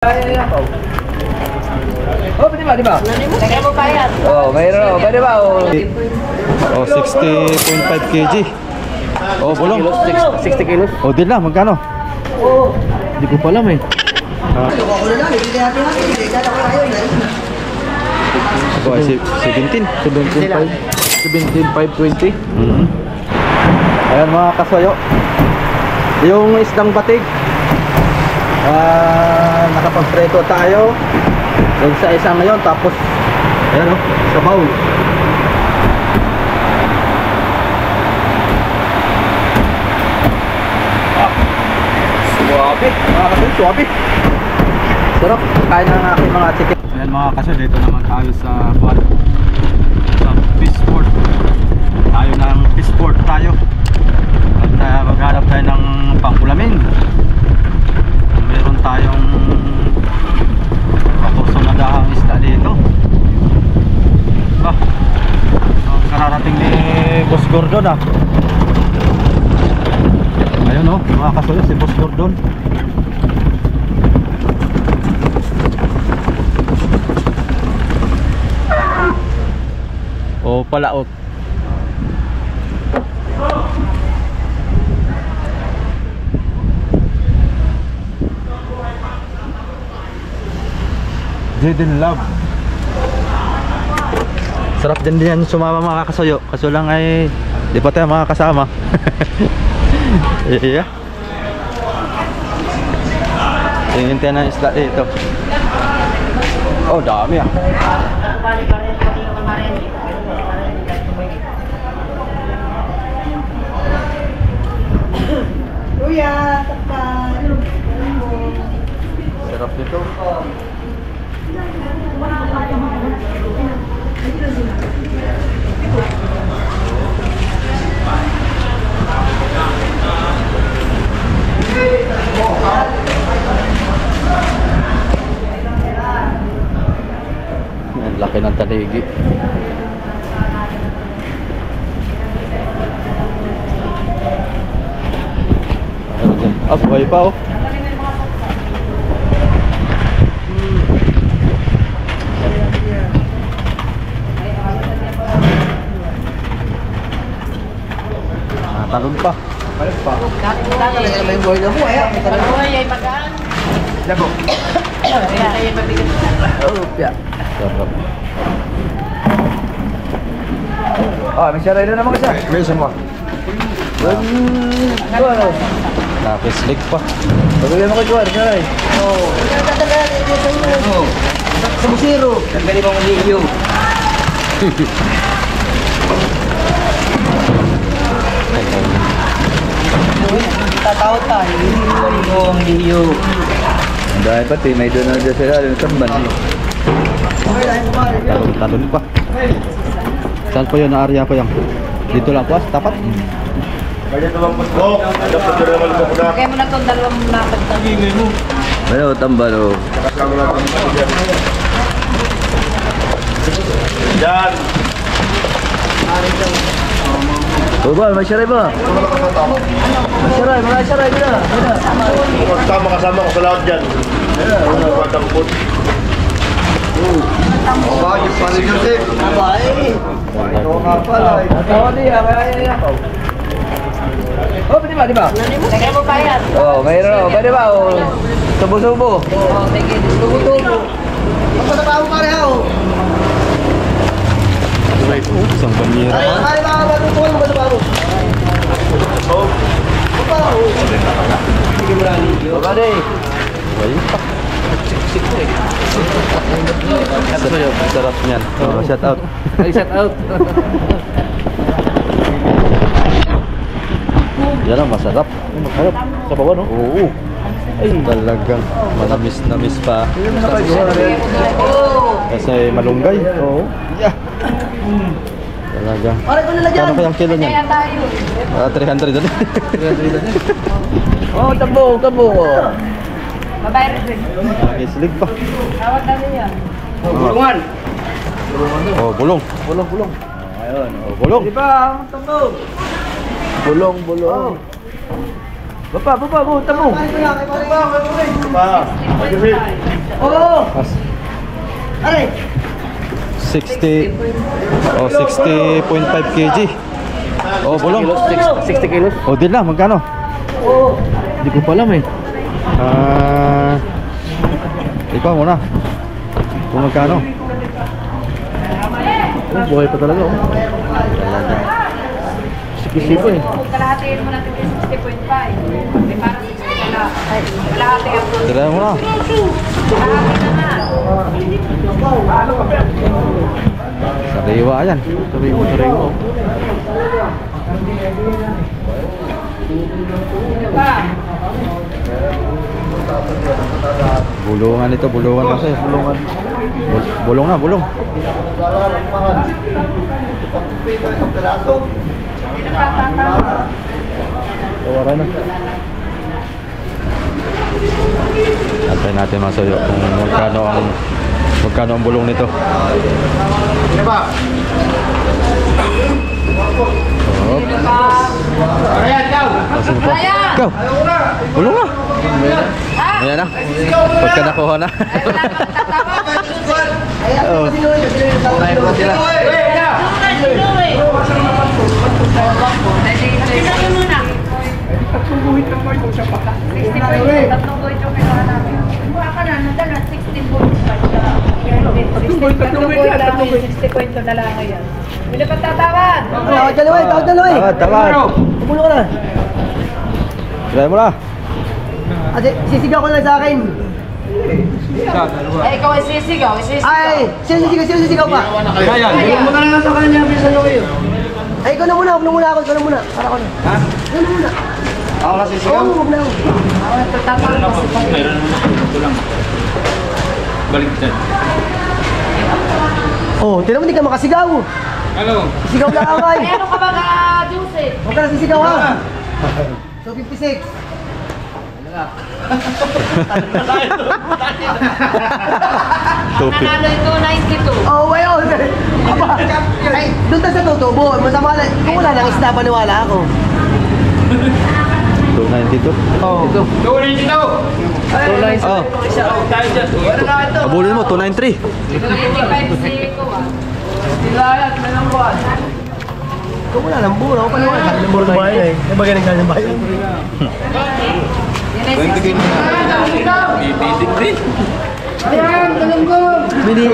Oh, pwede ba, di ba? Lagyan mo bayad. Oh, mayroon. Pwede ba? Oh, 60.5 kg. Oh, bulong. 60 kilos. Oh, din na, magkano? Oo. Hindi ko pa alam eh. Ako ay 17. 17,520. Ayan mga kasayo. Yung isdang batig. Nakapagpreto tayo. Yung sa isang ngayon. Tapos, ayan o, sa bowl. Suwabe. Mga kasayo, suwabe. Sarap. Kain na ng aking mga chicken. Ayan mga kasayo, dito naman tayo sa Fishport. Tayo ng Fishport tayo. At maghanap tayo ng pangulamin. Meron tayong kakursunadahang isda dito. Ang kararating ni Boss Gordon ayun o, mga kasuyo si Boss Gordon. O palaot. Jaden Love. Sarap din yan sumama mga kasuyo. Kaso lang ay di pa tayo mga kasama. Iya. Tingin tayo ng isda dito. Oh, dami Kuya, takpan. Sarap dito. Ang laki ng taligi. Buhay pa oh. Talon pa. Balik pa. Talaga may boy na mo. Pag-uhay ay pagkaan. Labo. Kaya ay mabigat. Oh, pia. Sarap. May saray na naman kasi. May sama. Nakislig pa. Pagkagay mo kay Juan, saray. Oo. Sa musiro. Ang galing mong liyo. Tatawad tayo. Ang liyo. Dahil pati may doon na dyan sila. Yung tamban. Talon pa. Saan po yun na area ko yan? Dito lang po, tapat. Kaya mo na itong dalawang lakad na. Ano, tambal o. Yan. Ba, may saray ba? May saray, mga saray nila. Kasama ko sa lahat dyan. Matangkot. Bakit pa rin yung tip? Abay. Ito nga pala. Ito niya, kaya ako. Oh, pwede ba, di ba? Lagyan mo bayad. Oh, mayroon. Pwede ba? Oh, tubo-tubo. Oo, sige. Tubo-tubo. Magpatapaw ka rin ako. Right, isang banyera pa. Ay, mga matutuwa mo ba sa paro? Baba day. Ayun pa. Sarap niyan. Shout out. Ay, shout out. Yan ang masarap. Masarap. Sa baba, no? Oo. Ay, talagang manamis-namis pa. Kasi malunggay. Oo. Yeah. Talaga. Kano kayang kilo niyan? Kaya tayo. 300 doon. Oh, tabo. Mabayad rin. Nakislig pa. Tawad na niya. Bulungan. Oh, bulong. Bulong. Ayun, oh, bulong. Di ba? Tabo. Bulong. Baba, buta mo. Pa. Kasi, Oo! Aray! 60 o 60.5 kg. Oh, bulong. 60 kilos? O, din lang, magkano? Oo! Hindi ko pa alam eh. Ikaw muna. Kung magkano? Oh, buhay pa talaga oh. Talaga. Sikisipo eh. Kalahatiin mo natin yung 60.5. May parang 60 na. Kalahati ako. Tira mo na. Kalahati na na. Sariwa yan. Sariwa. Bulungan ito, bulungan kasi. Bulong na, bulong. Tawaran na. Antay natin masuyo kung magkano ang bulong nito. ano ba? Oh. Ayan, ikaw! Asan pa? Ikaw! Bulong na! Ayan na. Pagka nakuha na. Oh. Tatlong guhit yung kinuha namin. Buha ka na, nadala 16 buhit pa. Tatlong guhit, 60 na lang ngayon. Hindi pa tatawad. Tawad dalawa eh! Tawad. Pupulo ka na! Try mo na. Ate, sisigaw ko lang sa akin! Ay, ikaw ay sisigaw, Ay! Sino sisigaw pa? Kaya. Huwag ka na lang sa kanya, bilisan nyo kayo. Ay, ikaw na muna ako. Para ko na. Ha? Ikaw na muna. Ako kasi sigaw. Oo, huwag na ako. Balik dyan. Oh, tinan mo, hindi ka makasigaw. Ano? Sisigaw lang ako ay. Ay, ano ka ba ka-juice eh? Huwag ka na sisigaw ha. So, 56. Nanalo ito, 92. Oh, ayun. Aba, ay, doon tayo sa tutubo. Masama na. Kung wala nang isda, paniwala ako. 292. Oh. Ito. Tuloy dito! Oh. Tayo dyan. Abulin mo 293. 25 si ko ah. Kung wala nang buro, paniwala. Sabi ng buro ng bayan eh. May bagay ng kanyang bayan. Bibiting rin. Bili.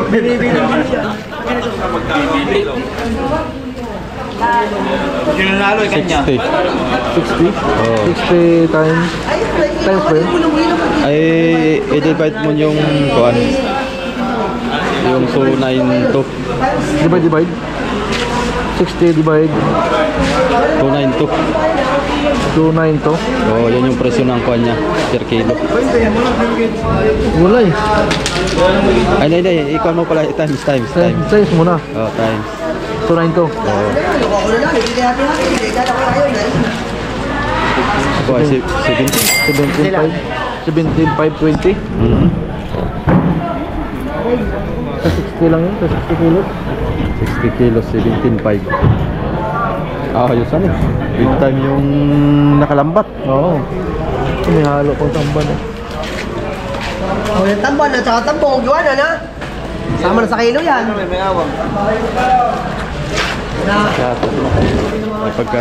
Yung nanalo ay kanya. 60. 60? Oh. 60 times Ay, Times po yun? Ay, i-divide mo yung kuan. Yung 292. divide 60 divide 292. 292 Oh, yan yung presyo ng kuan niya per kilo. wala eh Ay, hindi. Ikaw mo pala times. times muna Oh, times. 292 Oh. Ako na lang. Bili natin. Kala ko ayaw na. Ako ay 70. 17,520 Mhm. sa 60 lang yun sa 60 kilos 60 kilos, 17.5. Ah, ayos ano. Big time yung nakalambat. oo may halo pang tamban eh Oh, yung tamban at saka tambong. Giwanan ha. Sama na sa kilo yan. Kaya pagka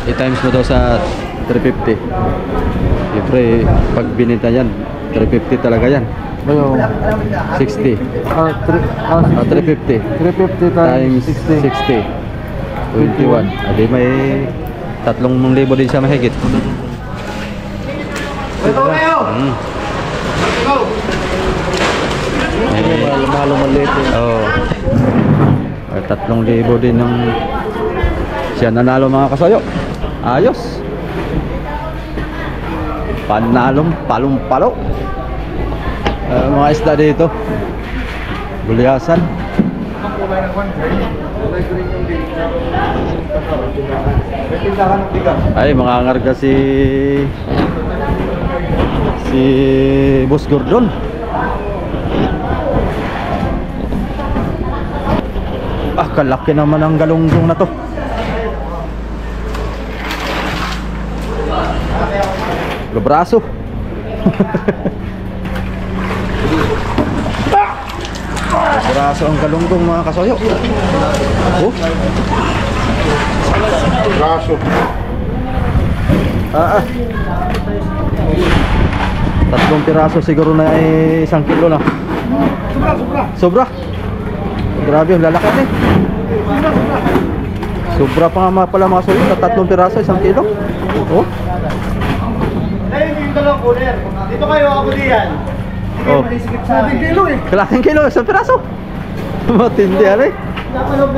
i-times mo daw sa 350. Siyempre, pag binita yan, 350 talaga yan. ayun 60. 350 350 times 60. 21. Adi may 3,000 din siya mahigit. Ito kayo. mahalo maliit eh Oh. Ay, 3,000 din ng siya nanalo mga kasayo. Ayos. Panalong palong-palo. Mga isda dito. Gulyasan. Ay, mga ngarga si Boss Gordon. Ah, kalaki naman ang galunggong na to. Gabraso. Gabraso ang galunggong mga kasoyo. Oh. Braso. Tatlong piraso siguro na ay 1 kilo na. Sobra. Grabe yung lalaki eh. Sobra pa nga pala mga kasoyo. Tatlong piraso 1 kilo. Oh. Ayun yung dalawang cooler. Dito kayo, ako diyan. Oh. 7 kilo eh. Kalating kilo, 1 piraso. Matindi yan eh.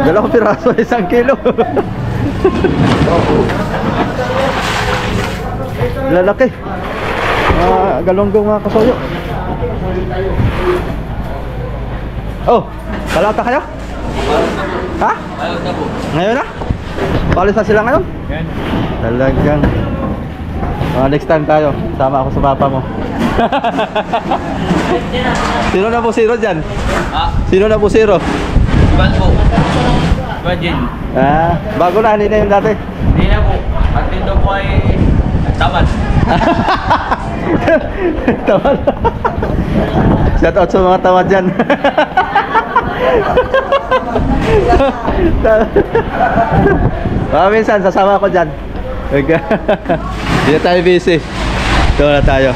Dalawang piraso, 1 kilo. Lalaki. Galunggong mga kasoyo. Oh, kalata kayo? Ha? Ngayon na? Palis na sila ngayon? Talagang next time tayo. Sama ako sa papa mo. Sino na po zero dyan? Sino na po zero? Iban po. Iban. Bago na, hindi na yung dati. Hindi na po. At dito po ay tamad. Tamad. Shout out sa mga tamad dyan. Minsan sasama ako dyan. Hindi na tayo busy. Ito na tayo.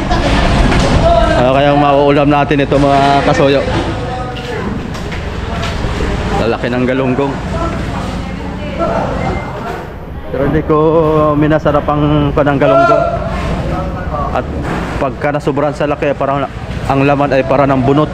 Ano kayang mauulam natin ito mga kasoyo? Lalaki ng galunggong. Pero hindi ko minasarap ang panang galunggong. At pagka nasuburan sa laki, parang ang laman ay para ng bunot.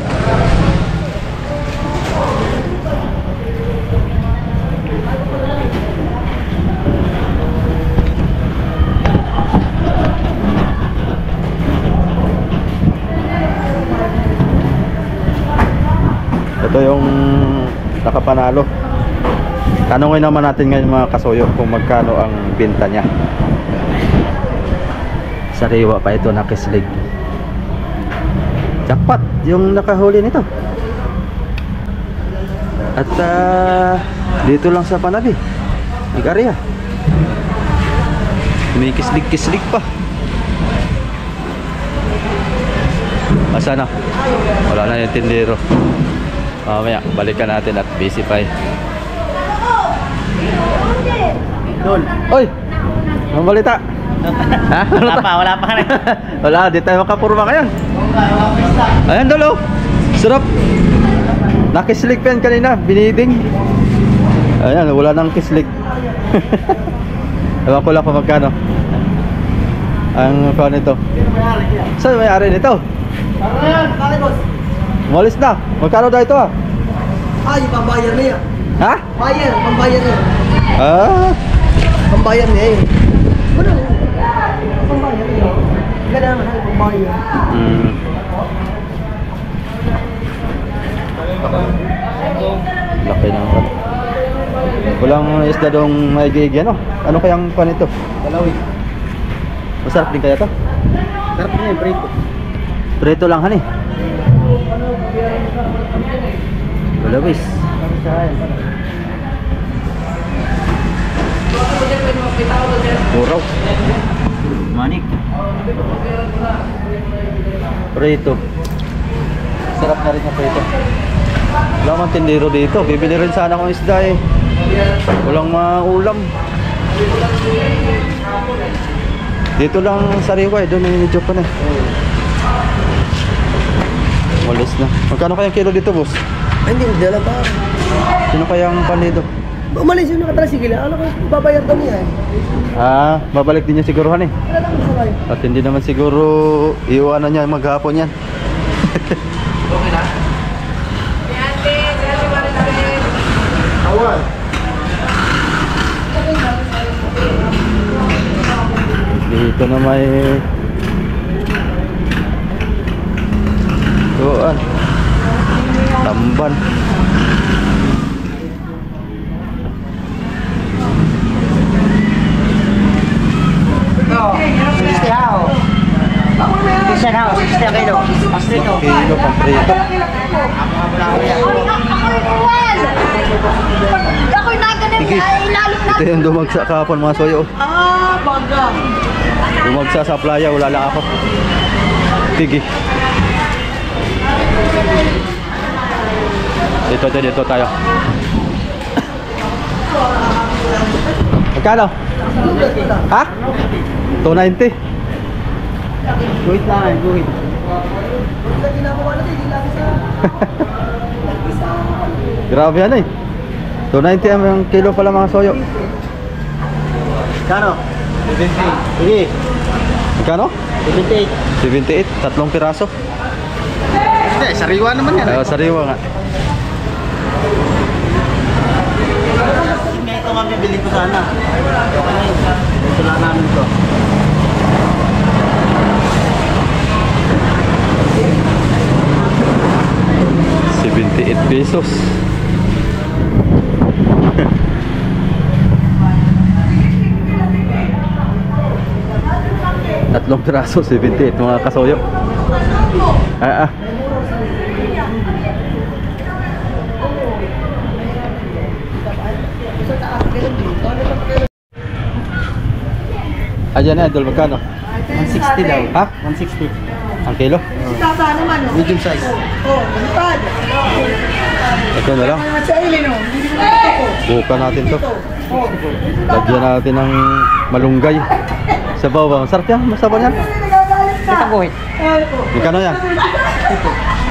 Ito yung nakapanalo. Tanungin naman natin ngayon mga kasoyo kung magkano ang benta niya. Sariwa pa ito na kislig. Jackpot yung nakahuli nito. At dito lang sa Panabi, Igarya. May kislig-kislig pa. Asa na? Wala na yung tindero. Mamaya, balikan natin at busy pa eh. Doon. Oy! Ang balita? Ha? Wala pa rin. Wala, di tayo makapurma ngayon. Ayan dolo. Sarap. Nakislig pa yan kanina, biniding. Ayan, wala nang kislig. Ewan ko lang kung magkano ang fan nito. Saan may-ari nito? Bakit boss? Umalis na. Magkano daw ito ah? Yung pambayar niya. Ha? Pambayar niya. Pambayar niya eh. Ano? Pambayar niya. Ganda naman sa pambayar. Laki na. Walang isda dong may gig yan, no? Ano kayang pan ito? Dalawi. Masarap din kaya to? Sarap niya yung prito. Prito lang han eh. Balawis. Muraw. Manik. Prito. Sarap na rin yung prito. Wala mang tindero dito. Bibili rin sana akong isda eh. Walang maulam. Dito lang sariwa eh. Doon medyo pa na eh. Walis na. Magkano kayang kilo dito, boss? Ay, hindi dala pa. Sino kayang pan dito? Umalis yung nakatrasigil. Ano ko, babayar daw niya eh. Babalik din niya siguruhan eh. Wala naman sabay. At hindi naman siguro iwanan niya maghapon yan. Okay na? Awan. Dito na may tuan tamban. Kilo, Pamprito. Ako'y naganim Sige. na ilalot na. Ito yung dumagsa kahapon mga soyo. bangga. Kung magsasaplaya, wala lang ako. Sige. Dito tayo. Magkano? Ha? 290. Guhit lang, guhit. Grabe yan eh. 290 ang kilo pala mga soyo. Kano? 70. Sige. Magkano? 78. 78, tatlong piraso. Hindi, sariwa naman yan. Sariwa nga. Ito nga bibili ko sana. Ito lang namin ito. 78 pesos. Tatlong piraso, 78 mga kasoyo. Ayan na, idol, magkano? 160 daw. Ha? 160. Ang kilo? Medium size. Ito na lang. Buka natin to. Lagyan natin ng malunggay. Sabaw ba? Masarap yan? Masabaw yan? Itang guhit. Magkano yan?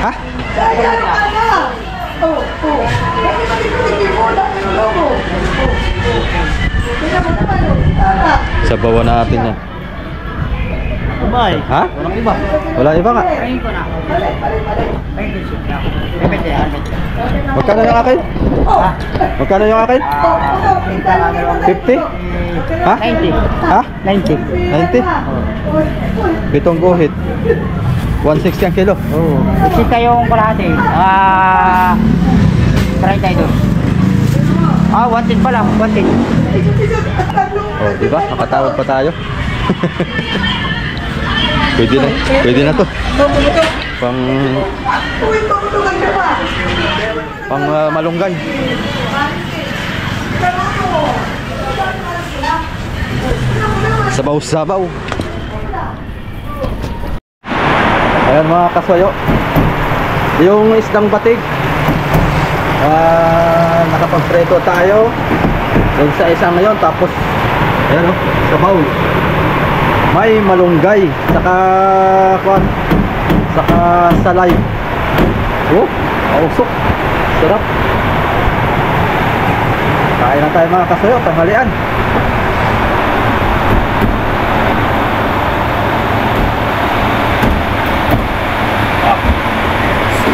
Ha? Sabawan natin yan. Kumay. Ha? Walang iba. Wala iba nga. Ayun ko na. Pwede yan. Magkano yung akin? Magkano yung akin? 50? Ha? 90. Ha? 90. 90? Pitong guhit. 160 ang kilo. Oo. Kita yung kalahati. 32. 110 pa lang. 110. Oh, di ba? Nakatawag pa tayo. Pwede na to. Pang malunggay. Sabaw-sabaw. Ayan mga kasoyo. Yung isdang batig. Nakapagpreto tayo. Yung sa isang ngayon. Tapos, ayan o, sabaw. May malunggay. Saka salay. Oh, ausok. Sarap. Kain na tayo mga kasoyo. Tanghalian.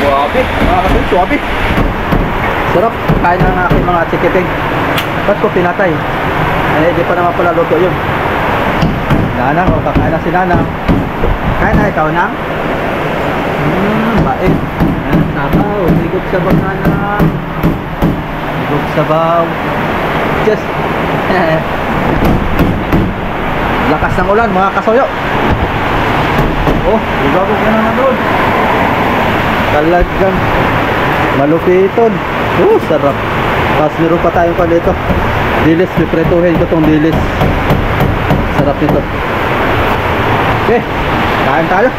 Suwabe. Mga kasoyo, suwabe. Sarap. Kain na ng aking mga chikiting. Ba't ko pinatay? Di pa naman pala luto yun. Nanang, o kakain na si Nanang. Kain na ikaw, Nang? Bait. Ayan, sabaw. Higop sabaw, Nanang. Higop sabaw. Just. Lakas ng ulan, mga kasoyo. Oh, ibabog ka naman doon. Talagang malupiton. Sarap. Tapos meron pa tayong pa dito. Dilis, pipretuhin ko tong dilis. Sarap nito. Okay, kain tayo.